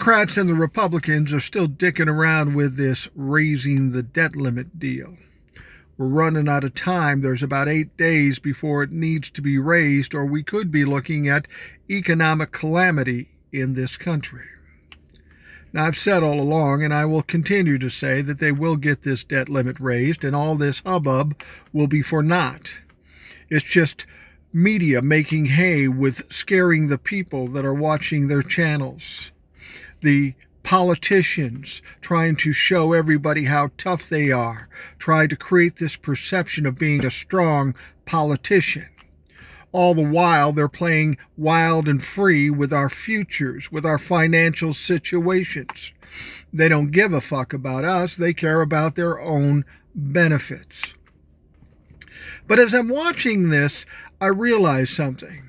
Democrats and the Republicans are still dicking around with this raising the debt limit deal. We're running out of time. There's about 8 days before it needs to be raised, or we could be looking at economic calamity in this country. Now, I've said all along, and I will continue to say, that they will get this debt limit raised, and all this hubbub will be for naught. It's just media making hay with scaring the people that are watching their channels. The politicians trying to show everybody how tough they are, try to create this perception of being a strong politician. All the while, they're playing wild and free with our futures, with our financial situations. They don't give a fuck about us. They care about their own benefits. But as I'm watching this, I realize something.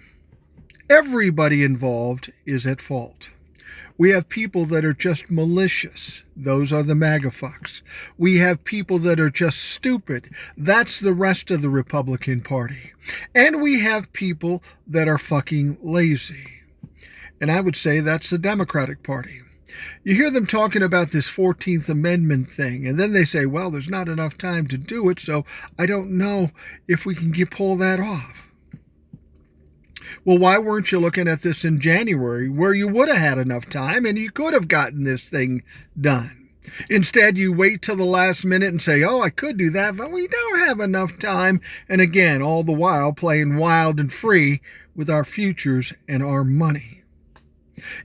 Everybody involved is at fault. We have people that are just malicious. Those are the MAGA fucks. We have people that are just stupid. That's the rest of the Republican Party. And we have people that are fucking lazy. And I would say that's the Democratic Party. You hear them talking about this 14th Amendment thing, and then they say, well, there's not enough time to do it, so I don't know if we can pull that off. Well, why weren't you looking at this in January, where you would have had enough time and you could have gotten this thing done? Instead, you wait till the last minute and say, oh, I could do that, but we don't have enough time. And again, all the while playing wild and free with our futures and our money.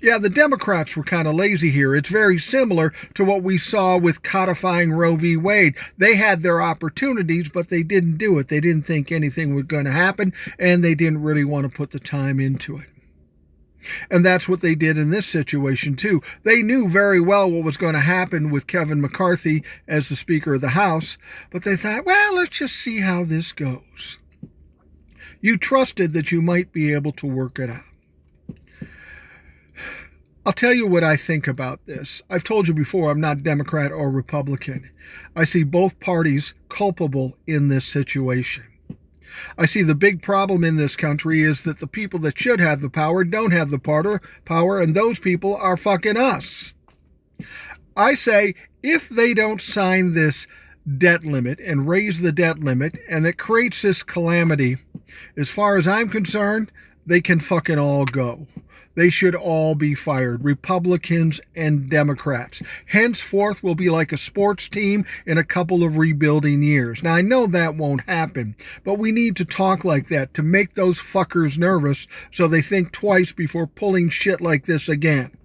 Yeah, the Democrats were kind of lazy here. It's very similar to what we saw with codifying Roe v. Wade. They had their opportunities, but they didn't do it. They didn't think anything was going to happen, and they didn't really want to put the time into it. And that's what they did in this situation, too. They knew very well what was going to happen with Kevin McCarthy as the Speaker of the House, but they thought, well, let's just see how this goes. You trusted that you might be able to work it out. I'll tell you what I think about this. I've told you before, I'm not Democrat or Republican. I see both parties culpable in this situation. I see the big problem in this country is that the people that should have the power don't have the power, and those people are fucking us. I say, if they don't sign this debt limit and raise the debt limit, and it creates this calamity, as far as I'm concerned, they can fucking all go. They should all be fired, Republicans and Democrats. Henceforth, we'll be like a sports team in a couple of rebuilding years. Now, I know that won't happen, but we need to talk like that to make those fuckers nervous so they think twice before pulling shit like this again.